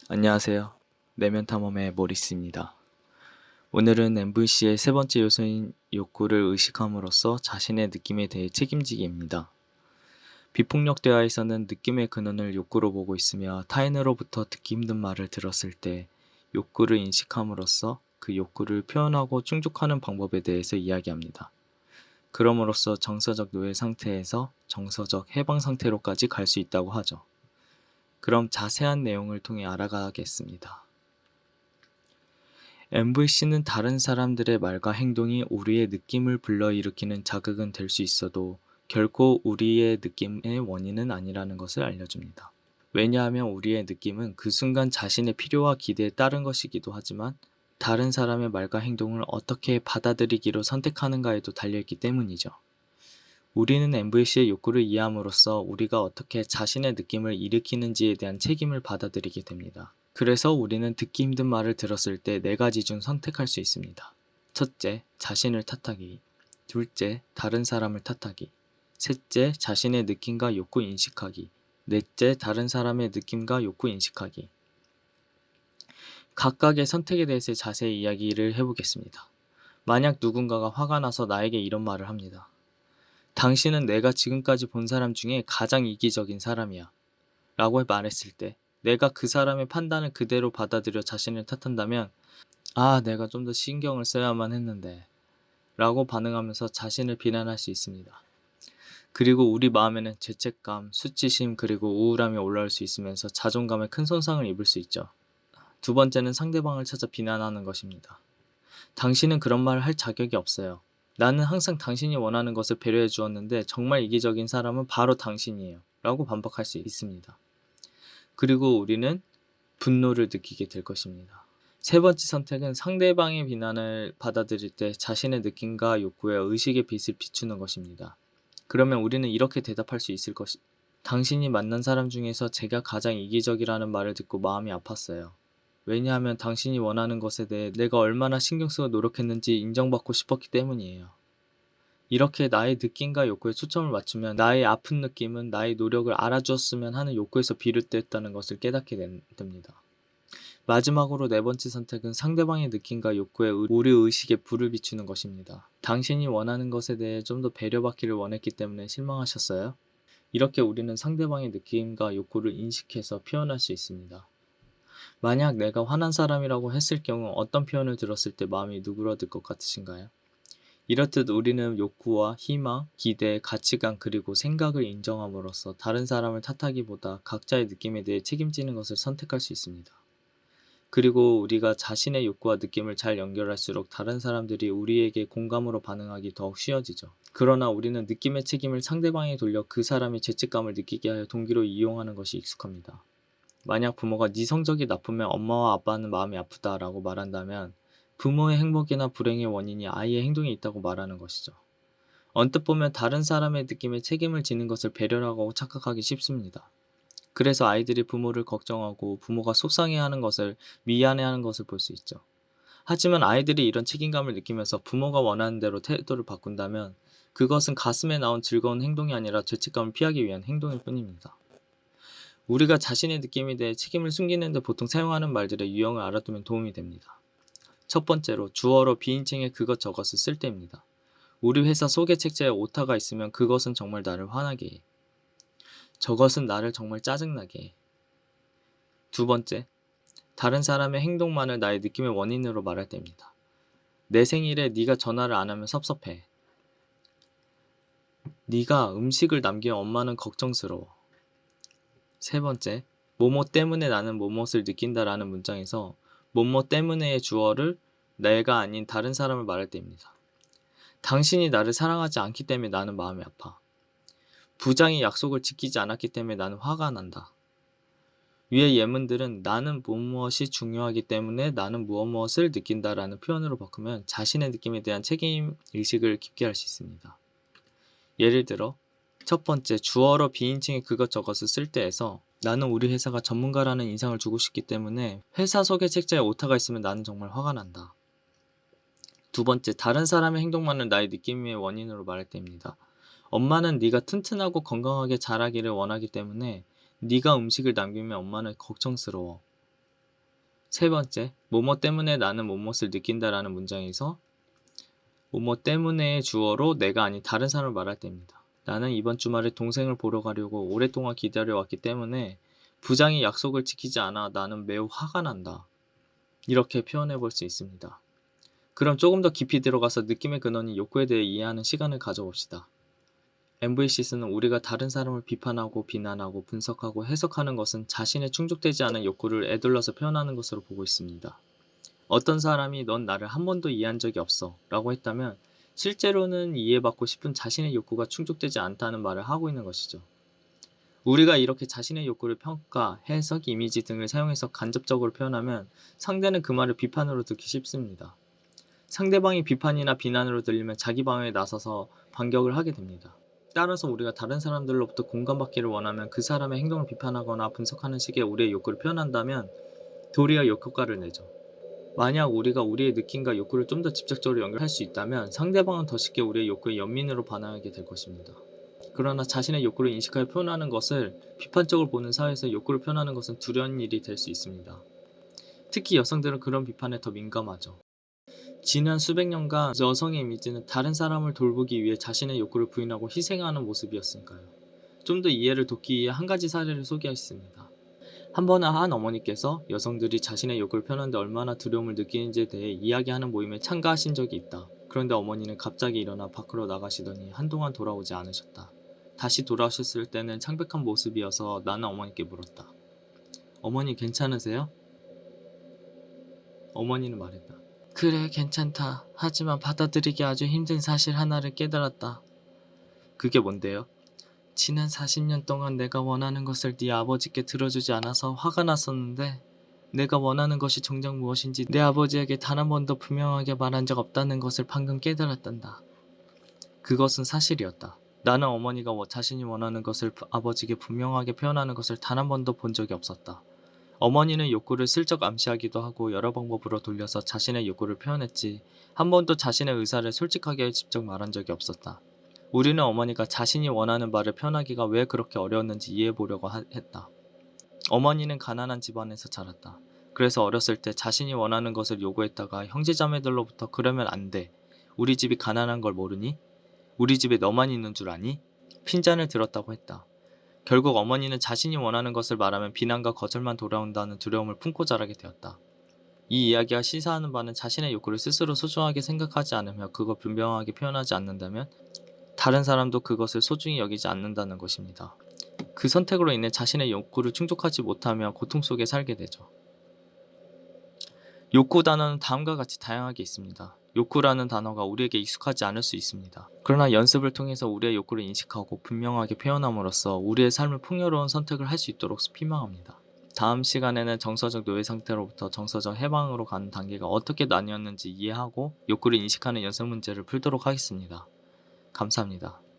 안녕하세요. 내면탐험의 모리스입니다. 오늘은 MVC의 세 번째 요소인 욕구를 의식함으로써 자신의 느낌에 대해 책임지기입니다. 비폭력 대화에서는 느낌의 근원을 욕구로 보고 있으며 타인으로부터 듣기 힘든 말을 들었을 때 욕구를 인식함으로써 그 욕구를 표현하고 충족하는 방법에 대해서 이야기합니다. 그럼으로써 정서적 노예 상태에서 정서적 해방 상태로까지 갈 수 있다고 하죠. 그럼 자세한 내용을 통해 알아가겠습니다. MVC는 다른 사람들의 말과 행동이 우리의 느낌을 불러일으키는 자극은 될 수 있어도 결코 우리의 느낌의 원인은 아니라는 것을 알려줍니다. 왜냐하면 우리의 느낌은 그 순간 자신의 필요와 기대에 따른 것이기도 하지만 다른 사람의 말과 행동을 어떻게 받아들이기로 선택하는가에도 달려있기 때문이죠. 우리는 MVC의 욕구를 이해함으로써 우리가 어떻게 자신의 느낌을 일으키는지에 대한 책임을 받아들이게 됩니다. 그래서 우리는 듣기 힘든 말을 들었을 때 4가지 중 선택할 수 있습니다. 첫째, 자신을 탓하기. 둘째, 다른 사람을 탓하기. 셋째, 자신의 느낌과 욕구 인식하기. 넷째, 다른 사람의 느낌과 욕구 인식하기. 각각의 선택에 대해서 자세히 이야기를 해보겠습니다. 만약 누군가가 화가 나서 나에게 이런 말을 합니다. 당신은 내가 지금까지 본 사람 중에 가장 이기적인 사람이야. 라고 말했을 때 내가 그 사람의 판단을 그대로 받아들여 자신을 탓한다면 내가 좀 더 신경을 써야만 했는데 라고 반응하면서 자신을 비난할 수 있습니다. 그리고 우리 마음에는 죄책감, 수치심 그리고 우울함이 올라올 수 있으면서 자존감에 큰 손상을 입을 수 있죠. 두 번째는 상대방을 찾아 비난하는 것입니다. 당신은 그런 말을 할 자격이 없어요. 나는 항상 당신이 원하는 것을 배려해 주었는데 정말 이기적인 사람은 바로 당신이에요. 라고 반박할 수 있습니다. 그리고 우리는 분노를 느끼게 될 것입니다. 세 번째 선택은 상대방의 비난을 받아들일 때 자신의 느낌과 욕구에 의식의 빛을 비추는 것입니다. 그러면 우리는 이렇게 대답할 수 있을 것이 당신이 만난 사람 중에서 제가 가장 이기적이라는 말을 듣고 마음이 아팠어요. 왜냐하면 당신이 원하는 것에 대해 내가 얼마나 신경 쓰고 노력했는지 인정받고 싶었기 때문이에요. 이렇게 나의 느낌과 욕구에 초점을 맞추면 나의 아픈 느낌은 나의 노력을 알아주었으면 하는 욕구에서 비롯됐다는 것을 깨닫게 됩니다. 마지막으로 네 번째 선택은 상대방의 느낌과 욕구에 우리 의식에 불을 비추는 것입니다. 당신이 원하는 것에 대해 좀 더 배려받기를 원했기 때문에 실망하셨어요? 이렇게 우리는 상대방의 느낌과 욕구를 인식해서 표현할 수 있습니다. 만약 내가 화난 사람이라고 했을 경우 어떤 표현을 들었을 때 마음이 누그러들 것 같으신가요? 이렇듯 우리는 욕구와 희망, 기대, 가치관 그리고 생각을 인정함으로써 다른 사람을 탓하기보다 각자의 느낌에 대해 책임지는 것을 선택할 수 있습니다. 그리고 우리가 자신의 욕구와 느낌을 잘 연결할수록 다른 사람들이 우리에게 공감으로 반응하기 더욱 쉬워지죠. 그러나 우리는 느낌의 책임을 상대방에 돌려 그 사람이 죄책감을 느끼게 하여 동기로 이용하는 것이 익숙합니다. 만약 부모가 네 성적이 나쁘면 엄마와 아빠는 마음이 아프다 라고 말한다면 부모의 행복이나 불행의 원인이 아이의 행동에 있다고 말하는 것이죠. 언뜻 보면 다른 사람의 느낌에 책임을 지는 것을 배려라고 착각하기 쉽습니다. 그래서 아이들이 부모를 걱정하고 부모가 속상해하는 것을 미안해하는 것을 볼 수 있죠. 하지만 아이들이 이런 책임감을 느끼면서 부모가 원하는 대로 태도를 바꾼다면 그것은 가슴에 나온 즐거운 행동이 아니라 죄책감을 피하기 위한 행동일 뿐입니다. 우리가 자신의 느낌에 대해 책임을 숨기는 데 보통 사용하는 말들의 유형을 알아두면 도움이 됩니다. 첫 번째로 주어로 비인칭의 그것 저것을 쓸 때입니다. 우리 회사 소개 책자에 오타가 있으면 그것은 정말 나를 화나게 해. 저것은 나를 정말 짜증나게 해. 두 번째, 다른 사람의 행동만을 나의 느낌의 원인으로 말할 때입니다. 내 생일에 네가 전화를 안 하면 섭섭해. 네가 음식을 남기면 엄마는 걱정스러워. 세 번째, 뭐뭐 때문에 나는 뭐뭇을 느낀다라는 문장에서 뭐뭐 때문에의 주어를 내가 아닌 다른 사람을 말할 때입니다. 당신이 나를 사랑하지 않기 때문에 나는 마음이 아파. 부장이 약속을 지키지 않았기 때문에 나는 화가 난다. 위의 예문들은 나는 무엇이 중요하기 때문에 나는 무엇을 느낀다라는 표현으로 바꾸면 자신의 느낌에 대한 책임 의식을 깊게 할 수 있습니다. 예를 들어 첫 번째 주어로 비인칭의 그것 저것을 쓸 때에서 나는 우리 회사가 전문가라는 인상을 주고 싶기 때문에 회사 소개 책자에 오타가 있으면 나는 정말 화가 난다. 두 번째, 다른 사람의 행동만을 나의 느낌의 원인으로 말할 때입니다. 엄마는 네가 튼튼하고 건강하게 자라기를 원하기 때문에 네가 음식을 남기면 엄마는 걱정스러워. 세 번째, 뭐뭐 때문에 나는 뭐뭇을 느낀다라는 문장에서 뭐뭐 때문에의 주어로 내가 아닌 다른 사람을 말할 때입니다. 나는 이번 주말에 동생을 보러 가려고 오랫동안 기다려왔기 때문에 부장이 약속을 지키지 않아 나는 매우 화가 난다. 이렇게 표현해 볼 수 있습니다. 그럼 조금 더 깊이 들어가서 느낌의 근원인 욕구에 대해 이해하는 시간을 가져봅시다. MVCS는 우리가 다른 사람을 비판하고 비난하고 분석하고 해석하는 것은 자신의 충족되지 않은 욕구를 에둘러서 표현하는 것으로 보고 있습니다. 어떤 사람이 넌 나를 한 번도 이해한 적이 없어 라고 했다면 실제로는 이해받고 싶은 자신의 욕구가 충족되지 않다는 말을 하고 있는 것이죠. 우리가 이렇게 자신의 욕구를 평가, 해석, 이미지 등을 사용해서 간접적으로 표현하면 상대는 그 말을 비판으로 듣기 쉽습니다. 상대방이 비판이나 비난으로 들리면 자기 방어에 나서서 반격을 하게 됩니다. 따라서 우리가 다른 사람들로부터 공감받기를 원하면 그 사람의 행동을 비판하거나 분석하는 식의 우리의 욕구를 표현한다면 도리어 역효과를 내죠. 만약 우리가 우리의 느낌과 욕구를 좀 더 직접적으로 연결할 수 있다면 상대방은 더 쉽게 우리의 욕구에 연민으로 반응하게 될 것입니다. 그러나 자신의 욕구를 인식하여 표현하는 것을 비판적으로 보는 사회에서 욕구를 표현하는 것은 두려운 일이 될 수 있습니다. 특히 여성들은 그런 비판에 더 민감하죠. 지난 수백 년간 여성의 이미지는 다른 사람을 돌보기 위해 자신의 욕구를 부인하고 희생하는 모습이었으니까요. 좀 더 이해를 돕기 위해 한 가지 사례를 소개하겠습니다. 한 번은 한 어머니께서 여성들이 자신의 욕구를 표현하는데 얼마나 두려움을 느끼는지에 대해 이야기하는 모임에 참가하신 적이 있다. 그런데 어머니는 갑자기 일어나 밖으로 나가시더니 한동안 돌아오지 않으셨다. 다시 돌아오셨을 때는 창백한 모습이어서 나는 어머니께 물었다. 어머니 괜찮으세요? 어머니는 말했다. 그래, 괜찮다. 하지만 받아들이기 아주 힘든 사실 하나를 깨달았다. 그게 뭔데요? 지난 40년 동안 내가 원하는 것을 네 아버지께 들어주지 않아서 화가 났었는데 내가 원하는 것이 정작 무엇인지 내 아버지에게 단 한 번도 분명하게 말한 적 없다는 것을 방금 깨달았단다. 그것은 사실이었다. 나는 어머니가 자신이 원하는 것을 아버지에게 분명하게 표현하는 것을 단 한 번도 본 적이 없었다. 어머니는 욕구를 슬쩍 암시하기도 하고 여러 방법으로 돌려서 자신의 욕구를 표현했지 한 번도 자신의 의사를 솔직하게 직접 말한 적이 없었다. 우리는 어머니가 자신이 원하는 바를 표현하기가 왜 그렇게 어려웠는지 이해해보려고 했다. 어머니는 가난한 집안에서 자랐다. 그래서 어렸을 때 자신이 원하는 것을 요구했다가 형제자매들로부터 그러면 안 돼. 우리 집이 가난한 걸 모르니? 우리 집에 너만 있는 줄 아니? 핀잔을 들었다고 했다. 결국 어머니는 자신이 원하는 것을 말하면 비난과 거절만 돌아온다는 두려움을 품고 자라게 되었다. 이 이야기가 시사하는 바는 자신의 욕구를 스스로 소중하게 생각하지 않으며 그걸 분명하게 표현하지 않는다면 다른 사람도 그것을 소중히 여기지 않는다는 것입니다. 그 선택으로 인해 자신의 욕구를 충족하지 못하며 고통 속에 살게 되죠. 욕구 단어는 다음과 같이 다양하게 있습니다. 욕구라는 단어가 우리에게 익숙하지 않을 수 있습니다. 그러나 연습을 통해서 우리의 욕구를 인식하고 분명하게 표현함으로써 우리의 삶을 풍요로운 선택을 할 수 있도록 희망합니다. 다음 시간에는 정서적 노예 상태로부터 정서적 해방으로 가는 단계가 어떻게 나뉘었는지 이해하고 욕구를 인식하는 연습 문제를 풀도록 하겠습니다. 감사합니다.